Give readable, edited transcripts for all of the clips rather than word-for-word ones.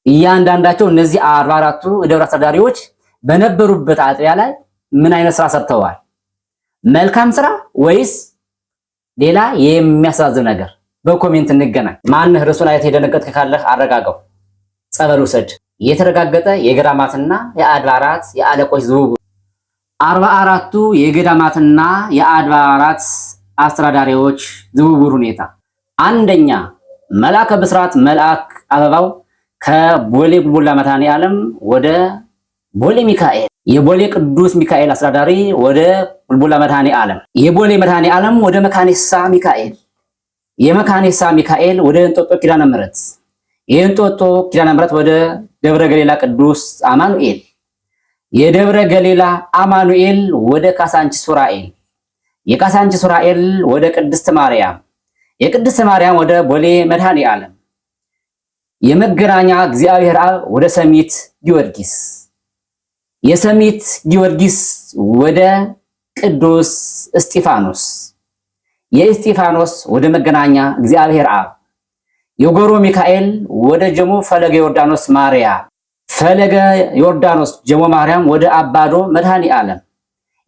እያንዳንዳቸው እነዚህ 44ቱ የደብረ አስተዳዳሪዎች በነበሩበት አጥቢያ ላይ ምን አይነት ስራ ሰርተዋል? መልካም ስራ ወይስ ሌላ የሚያሳዝን ነገር? በኮሜንት እንገናኝ። ማንህ ርዕሱን አይተህ የደነገጥክ ካለህ አረጋጋው፣ ጸበል ውሰድ። የተረጋገጠ የገዳማትና የአድባራት የአለቆች ዝውውር 44ቱ የገዳማትና የአድባራት አስተዳዳሪዎች ዝውውር ሁኔታ። አንደኛ መልአከ ብስራት መልአክ አበባው ከቦሌ ቡልቡላ መድኃኔዓለም ወደ ቦሌ ሚካኤል፣ የቦሌ ቅዱስ ሚካኤል አስተዳዳሪ ወደ ቡልቡላ መድኃኔዓለም፣ የቦሌ መድኃኔዓለም ወደ መካኒሳ ሚካኤል፣ የመካኒሳ ሚካኤል ወደ እንጦጦ ኪዳነ ምሕረት፣ የእንጦጦ ኪዳነ ምሕረት ወደ ደብረ ገሊላ ቅዱስ አማኑኤል፣ የደብረ ገሊላ አማኑኤል ወደ ካሳንቺስ ሱራኤል፣ የካሳንቺስ ሱራኤል ወደ ቅድስት ማርያም፣ የቅድስት ማርያም ወደ ቦሌ መድኃኔዓለም፣ የመገናኛ እግዚአብሔር አብ ወደ ሰሚት ጊዮርጊስ፣ የሰሚት ጊዮርጊስ ወደ ቅዱስ እስጢፋኖስ፣ የእስጢፋኖስ ወደ መገናኛ እግዚአብሔር አብ፣ የጎሮ ሚካኤል ወደ ጀሞ ፈለገ ዮርዳኖስ ማርያም፣ ፈለገ ዮርዳኖስ ጀሞ ማርያም ወደ አባዶ መድኃኔዓለም፣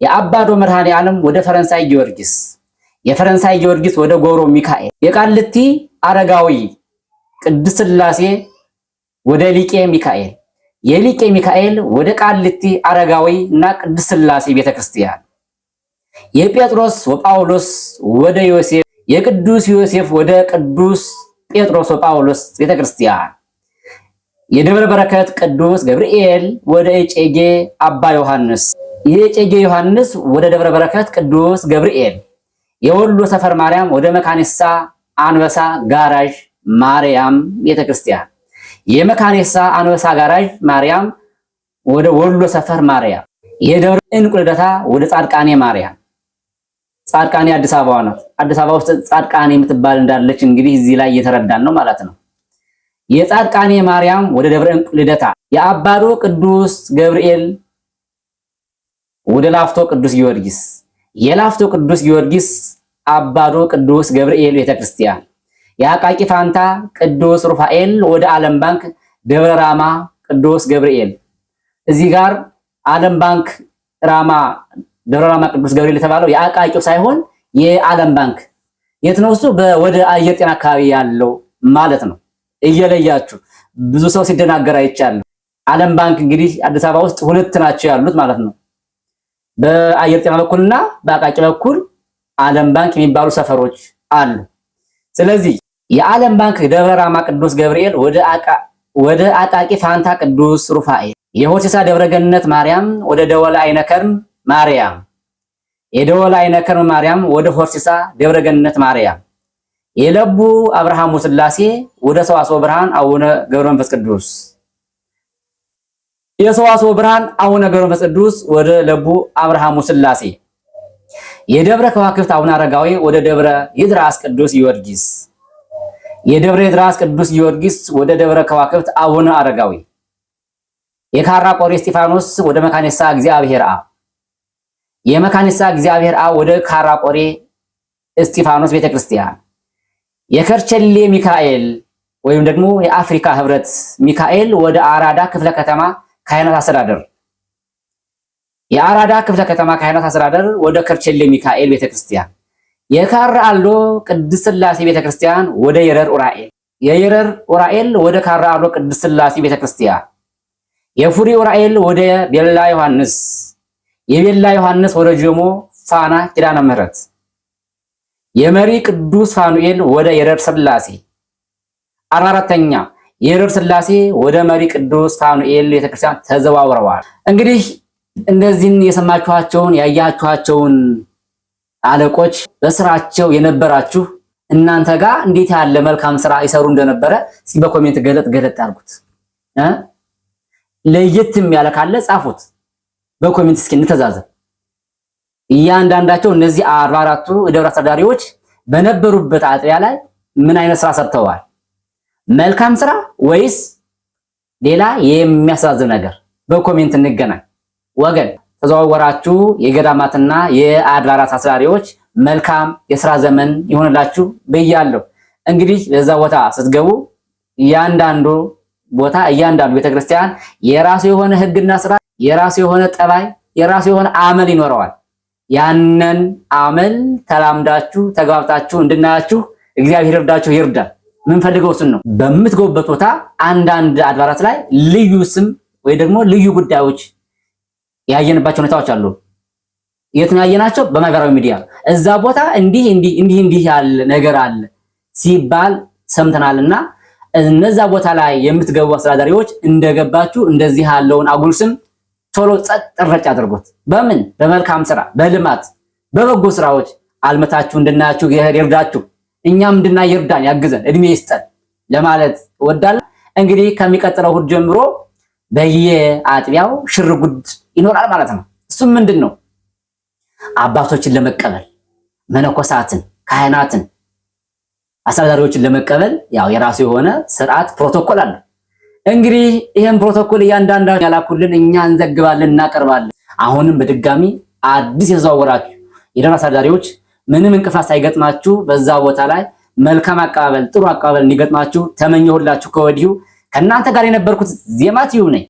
የአባዶ መድኃኔዓለም ወደ ፈረንሳይ ጊዮርጊስ፣ የፈረንሳይ ጊዮርጊስ ወደ ጎሮ ሚካኤል፣ የቃልቲ አረጋዊ ቅድስት ሥላሴ ወደ ሊቄ ሚካኤል፣ የሊቄ ሚካኤል ወደ ቃልቲ አረጋዊ እና ቅድስት ሥላሴ ቤተክርስቲያን፣ የጴጥሮስ ወጳውሎስ ወደ ዮሴፍ፣ የቅዱስ ዮሴፍ ወደ ቅዱስ ጴጥሮስ ወጳውሎስ ቤተክርስቲያን፣ የደብረ በረከት ቅዱስ ገብርኤል ወደ እጨጌ አባ ዮሐንስ፣ የእጨጌ ዮሐንስ ወደ ደብረ በረከት ቅዱስ ገብርኤል፣ የወሎ ሰፈር ማርያም ወደ መካኒሳ አንበሳ ጋራዥ ማርያም ቤተክርስቲያን፣ የመካኒሳ አንበሳ ጋራዥ ማርያም ወደ ወሎ ሰፈር ማርያም፣ የደብረ እንቁ ልደታ ወደ ጻድቃኔ ማርያም። ጻድቃኔ አዲስ አበባ ናት። አዲስ አበባ ውስጥ ጻድቃኔ የምትባል እንዳለች እንግዲህ እዚህ ላይ እየተረዳን ነው ማለት ነው። የጻድቃኔ ማርያም ወደ ደብረ እንቁ ልደታ፣ የአባዶ ቅዱስ ገብርኤል ወደ ላፍቶ ቅዱስ ጊዮርጊስ፣ የላፍቶ ቅዱስ ጊዮርጊስ አባዶ ቅዱስ ገብርኤል ቤተክርስቲያን፣ የአቃቂ ፋንታ ቅዱስ ሩፋኤል ወደ ዓለም ባንክ ደብረ ራማ ቅዱስ ገብርኤል። እዚህ ጋር ዓለም ባንክ ራማ ደብረ ራማ ቅዱስ ገብርኤል የተባለው የአቃቂው ሳይሆን የዓለም ባንክ የት ነው? እሱ ወደ አየር ጤና አካባቢ ያለው ማለት ነው። እየለያችሁ ብዙ ሰው ሲደናገር አይቻለሁ። ዓለም ባንክ እንግዲህ አዲስ አበባ ውስጥ ሁለት ናቸው ያሉት ማለት ነው። በአየር ጤና በኩልና በአቃቂ በኩል ዓለም ባንክ የሚባሉ ሰፈሮች አሉ። ስለዚህ የዓለም ባንክ ደብረ ራማ ቅዱስ ገብርኤል ወደ አቃቂ ፋንታ ቅዱስ ሩፋኤል፣ የሆርሲሳ ደብረ ገነት ማርያም ወደ ደወለ አይነከርም ማርያም፣ የደወለ አይነከርም ማርያም ወደ ሆርሲሳ ደብረ ገነት ማርያም፣ የለቡ አብርሃሙ ሥላሴ ወደ ሰዋስወ ብርሃን አቡነ ገብረ መንፈስ ቅዱስ፣ የሰዋስወ ብርሃን አቡነ ገብረ መንፈስ ቅዱስ ወደ ለቡ አብርሃሙ ሥላሴ፣ የደብረ ከዋክብት አቡነ አረጋዊ ወደ ደብረ ይድራስ ቅዱስ ጊዮርጊስ፣ የደብረ ይድራስ ቅዱስ ጊዮርጊስ ወደ ደብረ ከዋክብት አቡነ አረጋዊ፣ የካራ ቆሬ እስጢፋኖስ ወደ መካኒሳ እግዚአብሔር አብ፣ የመካኒሳ እግዚአብሔር አብ ወደ ካራ ቆሬ እስጢፋኖስ ቤተክርስቲያን፣ የከርቸሌ ሚካኤል ወይም ደግሞ የአፍሪካ ህብረት ሚካኤል ወደ አራዳ ክፍለ ከተማ ካህናት አስተዳደር፣ የአራዳ ክፍለ ከተማ ካህናት አስተዳደር ወደ ከርቸሌ ሚካኤል ቤተክርስቲያን፣ የካራ አልዶ ቅድስት ሥላሴ ቤተክርስቲያን ወደ የረር ኡራኤል፣ የየረር ኡራኤል ወደ ካራ አልዶ ቅድስት ሥላሴ ቤተክርስቲያን፣ የፉሪ ኡራኤል ወደ ቤላ ዮሐንስ፣ የቤላ ዮሐንስ ወደ ጆሞ ፋና ኪዳነ ምሕረት፣ የመሪ ቅዱስ ፋኑኤል ወደ የረር ሥላሴ። 44ኛ የረር ሥላሴ ወደ መሪ ቅዱስ ፋኑኤል ቤተክርስቲያን ተዘዋውረዋል። እንግዲህ እነዚህን የሰማችኋቸውን ያያችኋቸውን አለቆች በስራቸው የነበራችሁ እናንተ ጋር እንዴት ያለ መልካም ስራ ይሰሩ እንደነበረ እስኪ በኮሜንት ገለጥ አድርጉት። ለየትም ያለ ካለ ጻፉት በኮሜንት እስኪ እንተዛዘብ። እያንዳንዳቸው እነዚህ 44ቱ የደብረ አስተዳዳሪዎች በነበሩበት አጥቢያ ላይ ምን አይነት ስራ ሰርተዋል? መልካም ስራ ወይስ ሌላ የሚያሳዝን ነገር? በኮሜንት እንገናኝ ወገን። ተዘዋወራችሁ የገዳማትና የአድባራት አስተዳዳሪዎች መልካም የሥራ ዘመን ይሆንላችሁ ብያለሁ። እንግዲህ ለዛ ቦታ ስትገቡ እያንዳንዱ ቦታ እያንዳንዱ ቤተክርስቲያን የራሱ የሆነ ሕግና ስርዓት፣ የራሱ የሆነ ጠባይ፣ የራሱ የሆነ አመል ይኖረዋል። ያንን አመል ተላምዳችሁ ተግባብታችሁ እንድናያችሁ እግዚአብሔር ይርዳችሁ ይርዳል። ምን ፈልገው እሱን ነው። በምትገቡበት ቦታ አንዳንድ አድባራት ላይ ልዩ ስም ወይ ደግሞ ልዩ ጉዳዮች ያየንባቸው ሁኔታዎች አሉ። የት ነው ያየናቸው? በማህበራዊ ሚዲያ እዛ ቦታ እንዲህ ያለ ነገር አለ ሲባል ሰምተናልና እነዛ ቦታ ላይ የምትገቡ አስተዳዳሪዎች እንደገባችሁ እንደዚህ ያለውን አጉል ስም ቶሎ ጸጥ ረጭ አድርጎት። በምን በመልካም ስራ፣ በልማት በበጎ ስራዎች አልመታችሁ እንድናያችሁ እግዚአብሔር ይርዳችሁ፣ እኛም እንድናይ ይርዳን፣ ያግዘን፣ እድሜ ይስጠን ለማለት እወዳለሁ። እንግዲህ ከሚቀጥለው እሑድ ጀምሮ በየአጥቢያው ሽርጉድ ይኖራል ማለት ነው። እሱም ምንድን ነው? አባቶችን ለመቀበል መነኮሳትን፣ ካህናትን፣ አስተዳዳሪዎችን ለመቀበል ያው የራሱ የሆነ ስርዓት ፕሮቶኮል አለ። እንግዲህ ይሄን ፕሮቶኮል እያንዳንዳችሁ ያላኩልን እኛ እንዘግባለን፣ እናቀርባለን። አሁንም በድጋሚ አዲስ የተዘዋወራችሁ የደብር አስተዳዳሪዎች ምንም እንቅፋት ሳይገጥማችሁ በዛ ቦታ ላይ መልካም አቀባበል፣ ጥሩ አቀባበል እንዲገጥማችሁ ተመኘሁላችሁ ከወዲሁ። ከእናንተ ጋር የነበርኩት ዜማ ቲዩብ ነኝ።